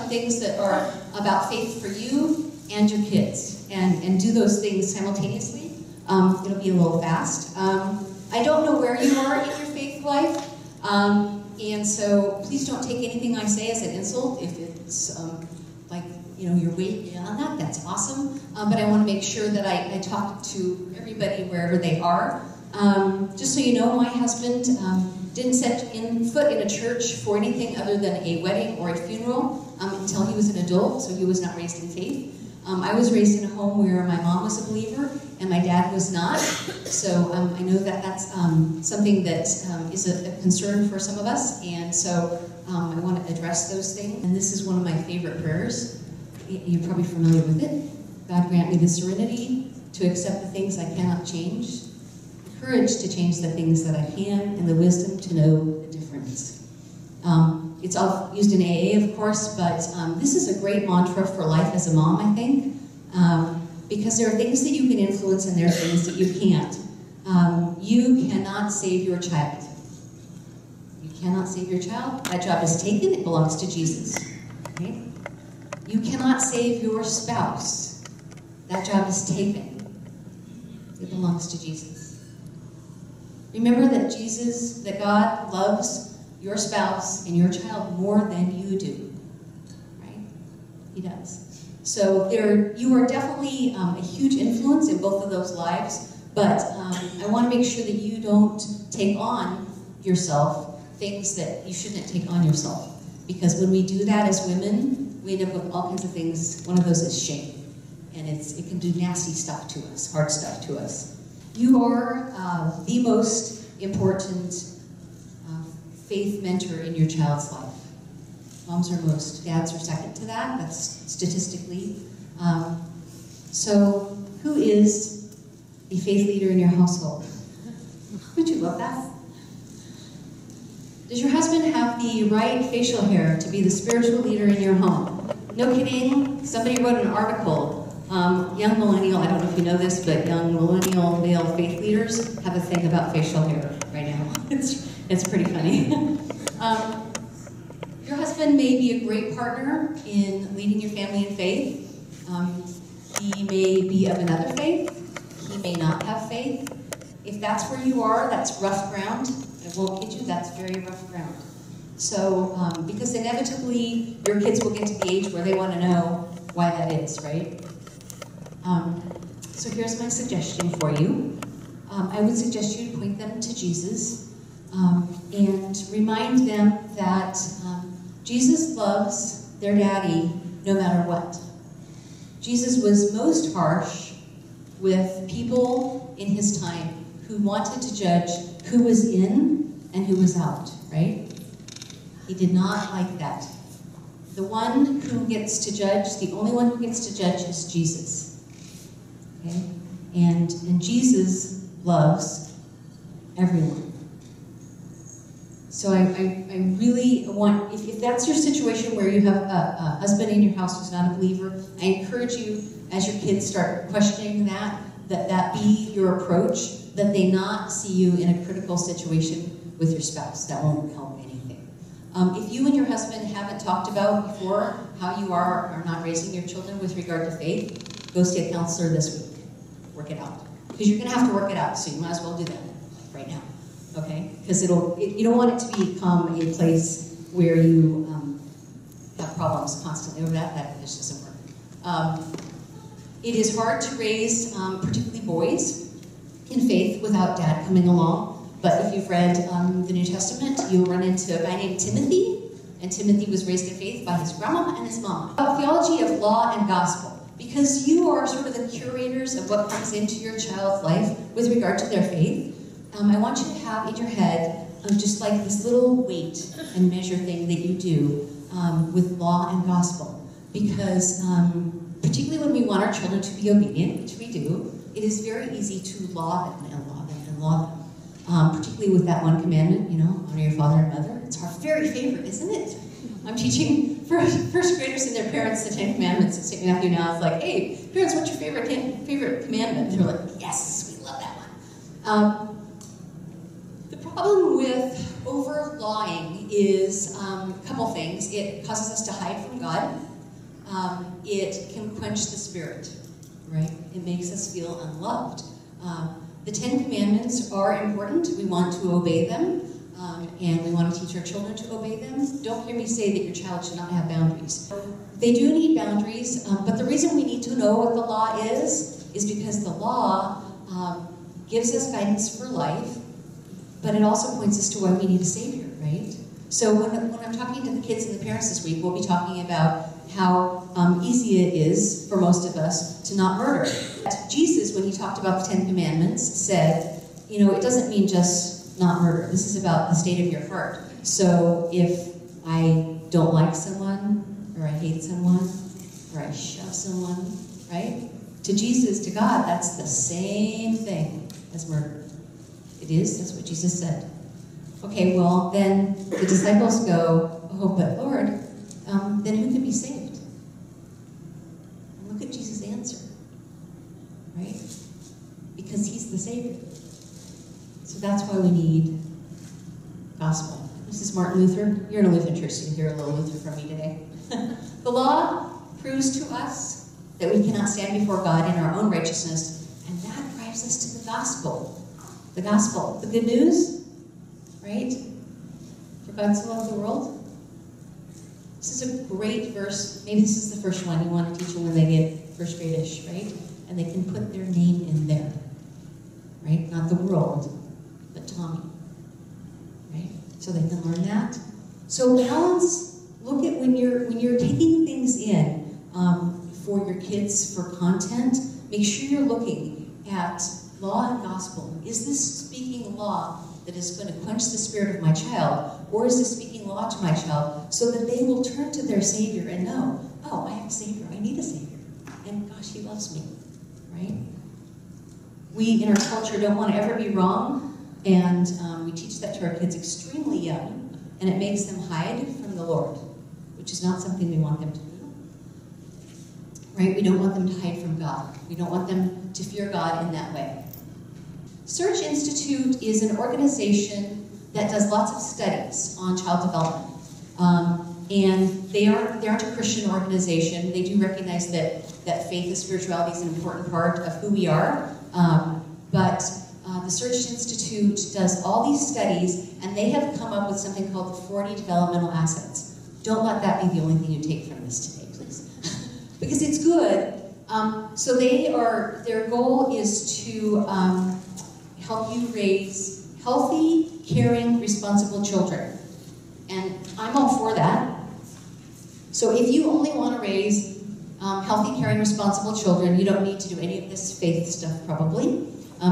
things that are about faith for you and your kids, and do those things simultaneously. It'll be a little fast. I don't know where you are in your faith life, and so please don't take anything I say as an insult. If it's like, you're way on that, that's awesome. But I want to make sure that I talk to everybody wherever they are. Just so you know, my husband didn't set foot in a church for anything other than a wedding or a funeral until he was an adult, so he was not raised in faith. I was raised in a home where my mom was a believer and my dad was not, so I know that that's something that is a concern for some of us, and so I want to address those things. And this is one of my favorite prayers. You're probably familiar with it. God grant me the serenity to accept the things I cannot change, the courage to change the things that I can, and the wisdom to know the difference. It's all used in AA, of course, but this is a great mantra for life as a mom, I think, because there are things that you can influence and there are things that you can't. You cannot save your child. You cannot save your child. That job is taken. It belongs to Jesus. Okay? You cannot save your spouse. That job is taken. It belongs to Jesus. Remember that God loves your spouse and your child more than you do, right? He does. So you are definitely a huge influence in both of those lives, but I want to make sure that you don't take on yourself things that you shouldn't take on yourself, because when we do that as women, we end up with all kinds of things. One of those is shame, and it can do nasty stuff to us, hard stuff to us. You are the most important faith mentor in your child's life. Moms are most, dads are second to that, that's statistically. So who is a faith leader in your household? Would you love that? Does your husband have the right facial hair to be the spiritual leader in your home? No kidding, somebody wrote an article. Young millennial, I don't know if you know this, but young millennial male faith leaders have a thing about facial hair right now. It's pretty funny. Your husband may be a great partner in leading your family in faith. He may be of another faith. He may not have faith. If that's where you are, that's rough ground. I won't kid you, that's very rough ground. So, because inevitably your kids will get to the age where they want to know why that is, right? So here's my suggestion for you. I would suggest you point them to Jesus and remind them that Jesus loves their daddy no matter what. Jesus was most harsh with people in his time who wanted to judge who was in and who was out, right? He did not like that. The one who gets to judge, the only one who gets to judge is Jesus. Okay? And Jesus loves everyone. So I really want, if that's your situation where you have a husband in your house who's not a believer, I encourage you, as your kids start questioning that be your approach, that they not see you in a critical situation with your spouse. That won't help anything. If you and your husband haven't talked about before how you are not raising your children with regard to faith, go see a counselor this week. Work it out. Because you're going to have to work it out, so you might as well do that right now. Okay? Because you don't want it to become a place where you have problems constantly over that. That just doesn't work. It is hard to raise, particularly boys, in faith without dad coming along. But if you've read the New Testament, you'll run into a guy named Timothy, and Timothy was raised in faith by his grandma and his mom. About theology of law and gospel, because you are sort of the curators of what comes into your child's life with regard to their faith. I want you to have in your head just like this little weight and measure thing that you do with law and gospel, because particularly when we want our children to be obedient, which we do, it is very easy to law them and law them and law them. Particularly with that one commandment, honor your father and mother. It's our very favorite, isn't it? I'm teaching first graders and their parents the 10 Commandments at St. Matthew now. It's like, hey, parents, what's your favorite commandment? And they're like, yes, we love that one. The problem with over-lawing is a couple things. It causes us to hide from God. It can quench the spirit, right? It makes us feel unloved. The 10 Commandments are important. We want to obey them, and we want to teach our children to obey them. Don't hear me say that your child should not have boundaries. They do need boundaries, but the reason we need to know what the law is because the law gives us guidance for life, but it also points us to why we need a Savior, right? So when I'm talking to the kids and the parents this week, we'll be talking about how easy it is for most of us to not murder. Jesus, when he talked about the 10 Commandments, said, you know, it doesn't mean just not murder. This is about the state of your heart. So if I don't like someone, or I hate someone, or I shove someone, right? To Jesus, to God, that's the same thing as murder. It is, that's what Jesus said. Okay, well, then the disciples go, oh, but Lord, then who can be saved? And look at Jesus' answer, right? Because he's the Savior. So that's why we need gospel. This is Martin Luther. You're in a Lutheran church, so you can hear a little Luther from me today. The law proves to us that we cannot stand before God in our own righteousness, and that drives us to the gospel. The gospel, the good news, right? For God so loved the world. This is a great verse. Maybe this is the first one you want to teach them when they get first grade-ish, right? And they can put their name in there, right? Not the world, but Tommy, right? So they can learn that. So balance. Look at when you're taking things in for your kids for content. Make sure you're looking at law and gospel. Is this speaking law that is going to quench the spirit of my child, or is this speaking law to my child so that they will turn to their Savior and know, oh, I have a Savior, I need a Savior, and gosh, he loves me, right? We in our culture don't want to ever be wrong, and we teach that to our kids extremely young, and it makes them hide from the Lord, which is not something we want them to do, right? We don't want them to hide from God. We don't want them to fear God in that way. Search Institute is an organization that does lots of studies on child development. And they aren't a Christian organization. They do recognize that faith and spirituality is an important part of who we are. But the Search Institute does all these studies, and they have come up with something called the 40 developmental assets. Don't let that be the only thing you take from this today, please. Because it's good. So their goal is to help you raise healthy, caring, responsible children. And I'm all for that. So if you only want to raise healthy, caring, responsible children, you don't need to do any of this faith stuff probably,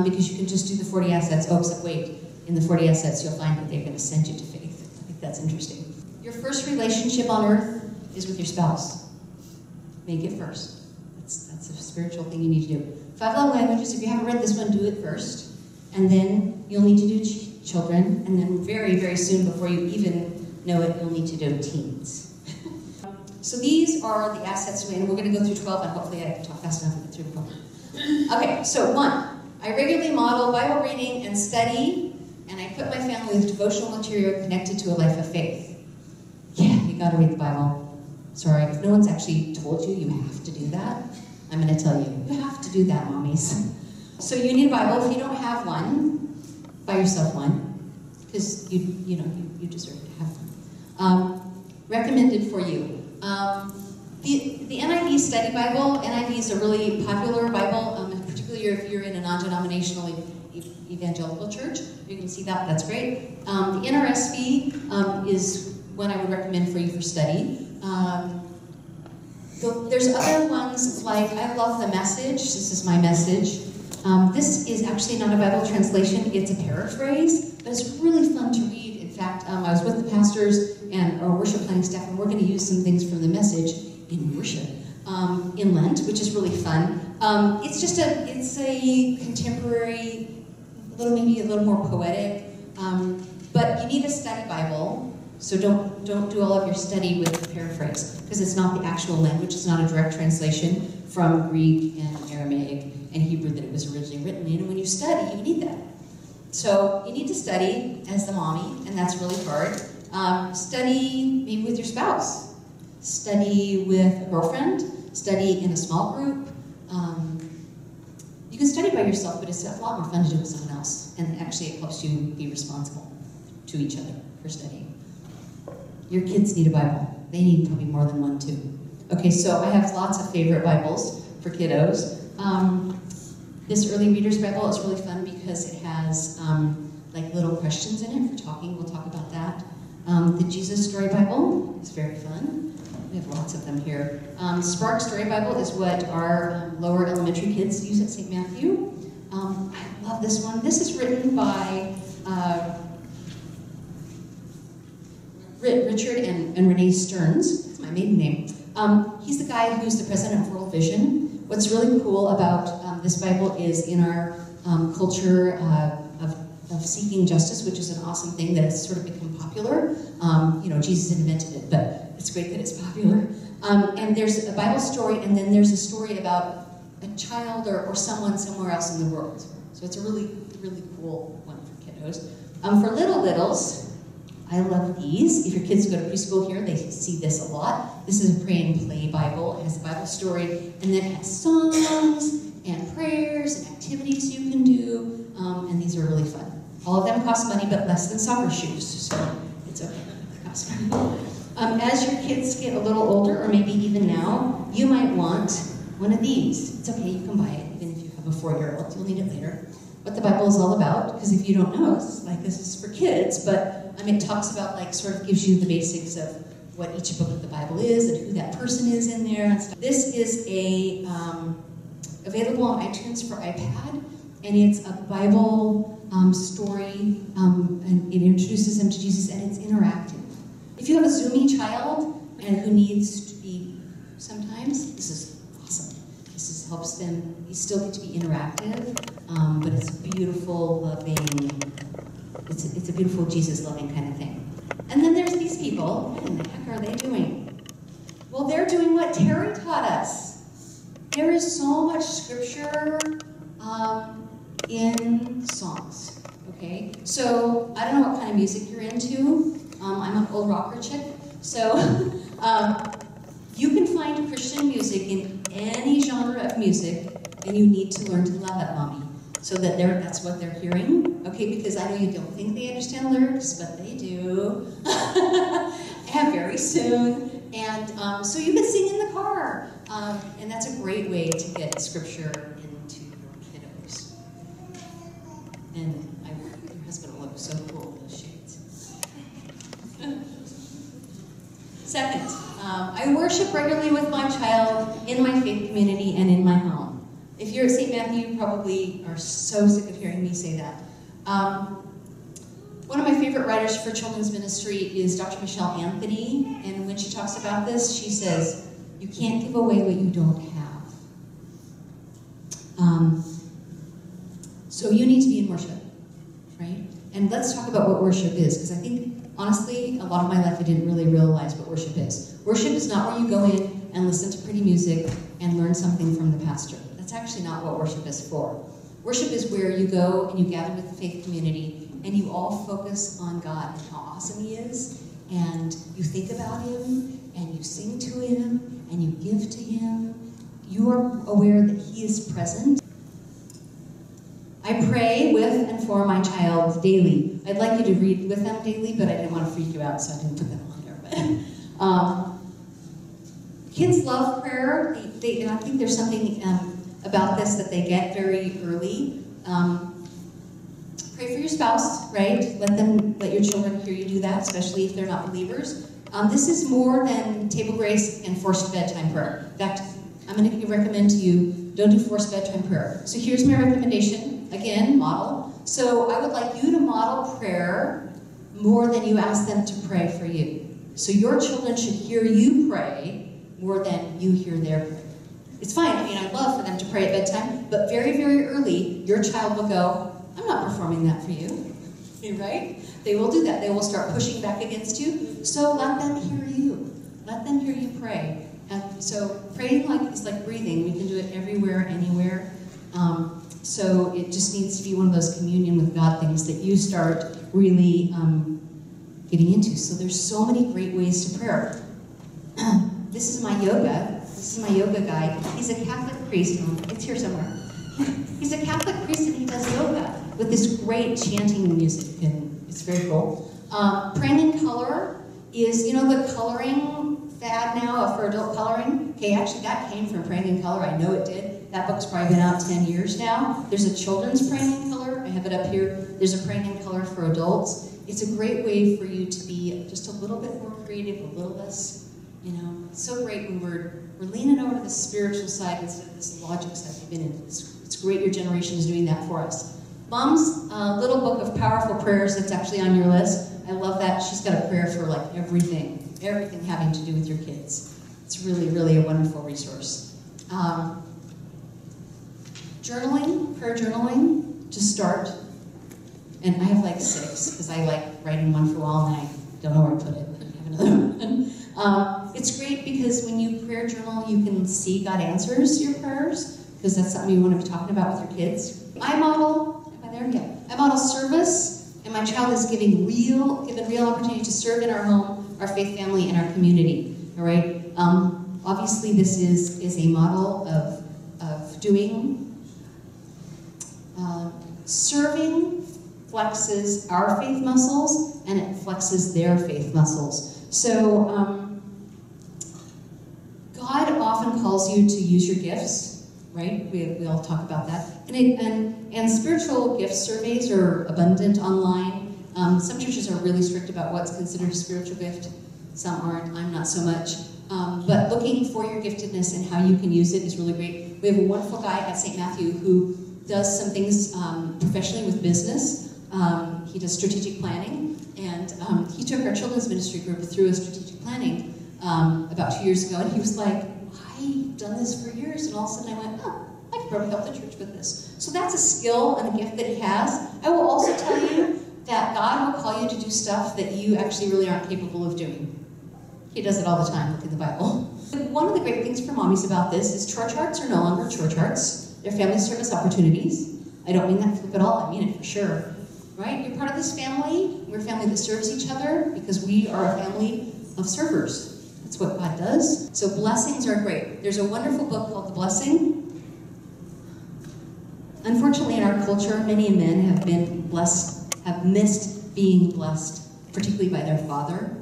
because you can just do the 40 assets. Oh, except wait, in the 40 assets you'll find that they're going to send you to faith. I think that's interesting. Your first relationship on earth is with your spouse. Make it first. That's a spiritual thing you need to do. 5 love languages, if you haven't read this one, do it first. And then you'll need to do children, and then very, very soon, before you even know it, you'll need to do teens. So these are the assets, and we're going to go through 12, and hopefully I can talk fast enough to get through 12. Okay, so 1, I regularly model Bible reading and study, and I put my family with devotional material connected to a life of faith. Yeah, you got to read the Bible. Sorry, if no one's actually told you you have to do that, I'm going to tell you, you have to do that, mommies. So you need a Bible. If you don't have one, buy yourself one, because you deserve to have one. Recommended for you. The NIV Study Bible. NIV is a really popular Bible, particularly if you're in a non-denominational evangelical church. You can see that. That's great. The NRSV is one I would recommend for you for study. There's other ones like, I love the Message. This is my Message. This is actually not a Bible translation, it's a paraphrase, but it's really fun to read. In fact, I was with the pastors and our worship planning staff, and we're going to use some things from the Message in worship in Lent, which is really fun. It's a contemporary, maybe a little more poetic, but you need a study Bible, so don't do all of your study with the paraphrase, because it's not the actual language, it's not a direct translation from Greek and Aramaic and Hebrew that it was originally written in, and when you study, you need that. So you need to study as the mommy, and that's really hard. Study maybe with your spouse. Study with a girlfriend. Study in a small group. You can study by yourself, but it's a lot more fun to do with someone else. And actually it helps you be responsible to each other for studying. Your kids need a Bible. They need probably more than one too. Okay, so I have lots of favorite Bibles for kiddos. This Early Reader's Bible is really fun because it has like little questions in it for talking. We'll talk about that. The Jesus Story Bible is very fun. We have lots of them here. Spark Story Bible is what our lower elementary kids use at St. Matthew. I love this one. This is written by Richard and Renee Stearns. That's my maiden name. He's the guy who's the president of World Vision. What's really cool about this Bible is in our culture of seeking justice, which is an awesome thing that has sort of become popular. You know, Jesus invented it, but it's great that it's popular. And there's a Bible story, and then there's a story about a child or someone somewhere else in the world. So it's a really, really cool one for kiddos. For littles, I love these. If your kids go to preschool here, they see this a lot. This is a pray and play Bible. It has a Bible story, and then it has songs and prayers and activities you can do, and these are really fun. All of them cost money, but less than soccer shoes, so it's okay. They cost money. As your kids get a little older, or maybe even now, you might want one of these. It's okay, you can buy it, even if you have a 4-year-old. You'll need it later. What the Bible is all about, because if you don't know, it's like this is for kids, but it talks about, like, sort of gives you the basics of what each book of the Bible is and who that person is in there and stuff. This is available on iTunes for iPad, and it's a Bible story, and it introduces them to Jesus, and it's interactive. If you have a zoomy child and who needs to be sometimes, this is awesome. This helps them. You still get to be interactive, but it's beautiful, loving. It's a beautiful Jesus-loving kind of thing. And then there's these people. What in the heck are they doing? Well, they're doing what Terry taught us. There is so much scripture in songs. Okay, so I don't know what kind of music you're into. I'm an old rocker chick, so you can find Christian music in any genre of music, and you need to learn to love it, mommy, so that that's what they're hearing. Okay, because I know you don't think they understand lyrics, but they do, and very soon. And so you can sing in the car, and that's a great way to get scripture into your kiddos. And your husband will look so cool in those shades. Second, I worship regularly with my child in my faith community and in my home. If you're at St. Matthew, you probably are so sick of hearing me say that. One of my favorite writers for children's ministry is Dr. Michelle Anthony, and when she talks about this, she says, you can't give away what you don't have. So you need to be in worship, right? And let's talk about what worship is, because I think, honestly, a lot of my life I didn't really realize what worship is. Worship is not where you go in and listen to pretty music and learn something from the pastor. That's actually not what worship is for. Worship is where you go and you gather with the faith community and you all focus on God and how awesome He is, and you think about Him and you sing to Him and you give to Him. You are aware that He is present. I pray with and for my child daily. I'd like you to read with them daily, but I didn't want to freak you out, so I didn't put them on there. But kids love prayer, and I think there's something about this that they get very early. Pray for your spouse, right? Let your children hear you do that, especially if they're not believers. This is more than table grace and forced bedtime prayer. In fact, I'm going to recommend to you, don't do forced bedtime prayer. So here's my recommendation. Again, model. So I would like you to model prayer more than you ask them to pray for you. So your children should hear you pray more than you hear their prayer. It's fine. I'd love for them to pray at bedtime, but very, very early, your child will go, I'm not performing that for you. Right? They will do that. They will start pushing back against you. So let them hear you. Let them hear you pray. And so praying is like breathing. We can do it everywhere, anywhere. So it just needs to be one of those communion with God things that you start really getting into. So there's so many great ways to prayer. This is my yoga. This is my yoga guy. He's a Catholic priest. It's here somewhere. He's a Catholic priest and he does yoga with this great chanting music, and it's very cool. Praying in color is, you know, the coloring fad now for adult coloring. Okay, actually that came from Praying in Color. I know it did. That book's probably been out 10 years now. There's a children's Praying in Color. I have it up here. There's a Praying in Color for adults. It's a great way for you to be just a little bit more creative, a little less, you know. It's so great when we're leaning over to the spiritual side instead of this logic side we've been in. It's great your generation is doing that for us. Mom's little book of powerful prayers that's actually on your list. I love that. She's got a prayer for like everything having to do with your kids. It's really, really a wonderful resource. Journaling, prayer journaling, to start. And I have like 6, because I like writing one for a while and I don't know where to put it. I have another one. It's great because when you prayer journal, you can see God answers your prayers, because that's something you want to be talking about with your kids. I model service, and my child is given real opportunity to serve in our home, our faith family, and our community. All right. Obviously, this is a model of doing. Serving flexes our faith muscles, and it flexes their faith muscles. So God often calls you to use your gifts, right? We all talk about that. And spiritual gift surveys are abundant online. Some churches are really strict about what's considered a spiritual gift. Some aren't. I'm not so much. But looking for your giftedness and how you can use it is really great. We have a wonderful guy at St. Matthew who does some things professionally with business. He does strategic planning, and he took our children's ministry group through a strategic planning about 2 years ago, and he was like, I've done this for years, and all of a sudden I went, oh, I could probably help the church with this. So that's a skill and a gift that he has. I will also tell you that God will call you to do stuff that you actually really aren't capable of doing. He does it all the time. Look at the Bible. One of the great things for mommies about this is church arts are no longer church arts. They're family service opportunities. I don't mean that flip at all. I mean it for sure. Right? You're part of this family. We're a family that serves each other because we are a family of servers. That's what God does. So blessings are great. There's a wonderful book called The Blessing. Unfortunately, in our culture, many men have been blessed, have missed being blessed, particularly by their father.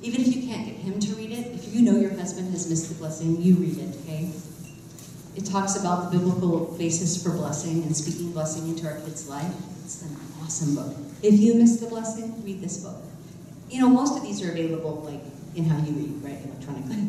Even if you can't get him to read it, if you know your husband has missed the blessing, you read it, okay? It talks about the biblical basis for blessing and speaking blessing into our kids' life. It's an awesome book. If you miss the blessing, read this book. You know, most of these are available like in how you read, right, electronically.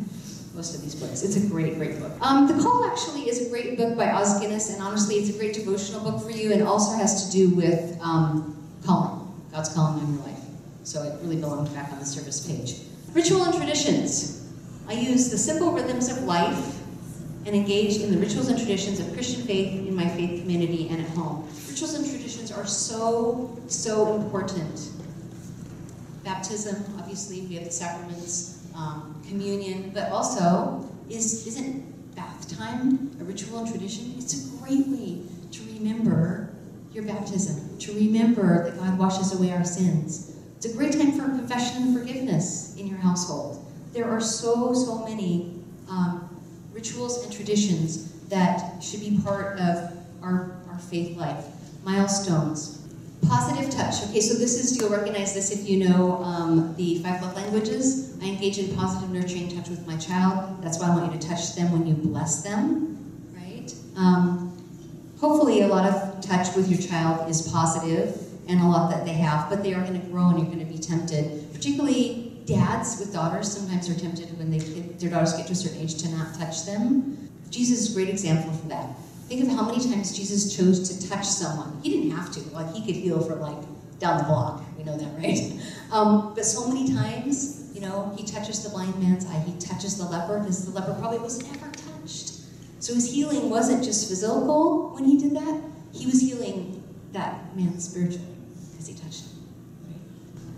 Most of these books. It's a great, great book. The Call actually is a great book by Os Guinness, and honestly, it's a great devotional book for you, and also has to do with calling, God's calling on your life. So it really belongs back on the service page. Ritual and traditions. I use the simple rhythms of life and engage in the rituals and traditions of Christian faith in my faith community and at home. Rituals and traditions are so, so important. Baptism, obviously, we have the sacraments, communion, but also, isn't bath time a ritual and tradition? It's a great way to remember your baptism, to remember that God washes away our sins. It's a great time for confession and forgiveness in your household. There are so many rituals and traditions that should be part of our faith life. Milestones. Positive touch. Okay, so this is, you'll recognize this if you know the 5 love languages. I engage in positive nurturing touch with my child. That's why I want you to touch them when you bless them, right? Hopefully a lot of touch with your child is positive and a lot that they have, but they are going to grow and you're going to be tempted. Particularly dads with daughters sometimes are tempted when their daughters get to a certain age to not touch them. Jesus is a great example for that. Think of how many times Jesus chose to touch someone. He didn't have to. Like, he could heal for, like, down the block. We know that, right? But so many times, you know, he touches the blind man's eye. He touches the leper, because the leper probably was never touched. So his healing wasn't just physical when he did that. He was healing that man spiritually, because he touched him.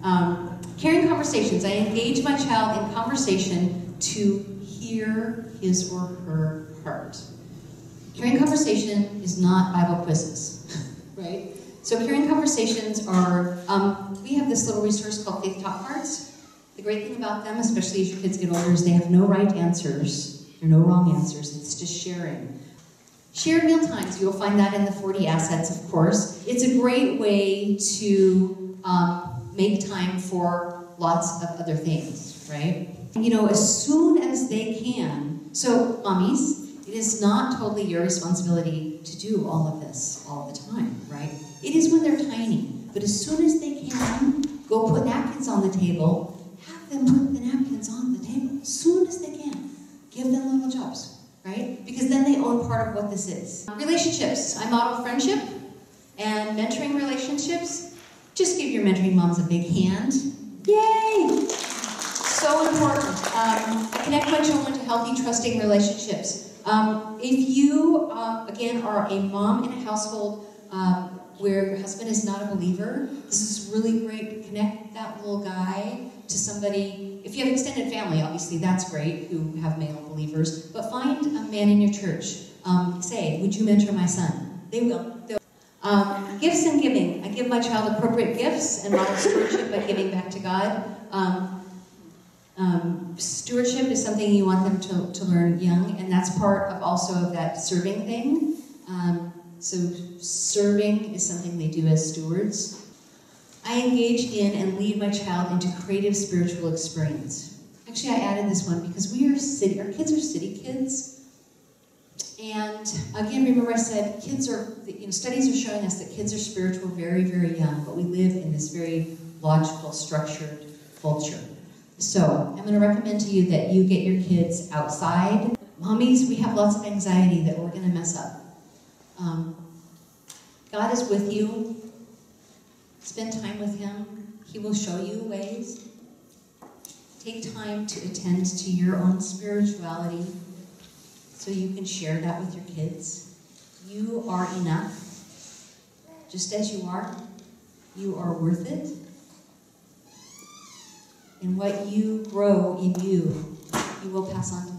Right? Caring conversations. I engage my child in conversation to hear his or her heart. Carrying conversation is not Bible quizzes, right? So caring conversations are, we have this little resource called Faith Talk Cards. The great thing about them, especially as your kids get older, is they have no right answers. There are no wrong answers. It's just sharing. Shared meal times, you'll find that in the 40 assets, of course. It's a great way to make time for lots of other things, right? You know, as soon as they can. So, mommies, it is not totally your responsibility to do all of this all the time, right? It is when they're tiny. But as soon as they can, go put napkins on the table. Have them put the napkins on the table as soon as they can. Give them little jobs, right? Because then they own part of what this is. Relationships. I model friendship and mentoring relationships. Just give your mentoring moms a big hand. Yay! So important. I connect my children to healthy, trusting relationships. If you, again, are a mom in a household where your husband is not a believer, this is really great to connect that little guy to somebody. If you have extended family, obviously that's great, who have male believers, but find a man in your church. Say, would you mentor my son? They will. Gifts and giving. I give my child appropriate gifts and model stewardship by giving back to God. Stewardship is something you want them to learn young, and that's part of also of that serving thing. So serving is something they do as stewards. I engage in and lead my child into creative spiritual experience. Actually, I added this one because our kids are city kids. And again, remember I said kids are, studies are showing us that kids are spiritual very, very young, but we live in this very logical, structured culture. So I'm going to recommend to you that you get your kids outside. Mommies, we have lots of anxiety that we're going to mess up. God is with you. Spend time with Him. He will show you ways. Take time to attend to your own spirituality so you can share that with your kids. You are enough. Just as you are. You are worth it. And what you grow in you, you will pass on to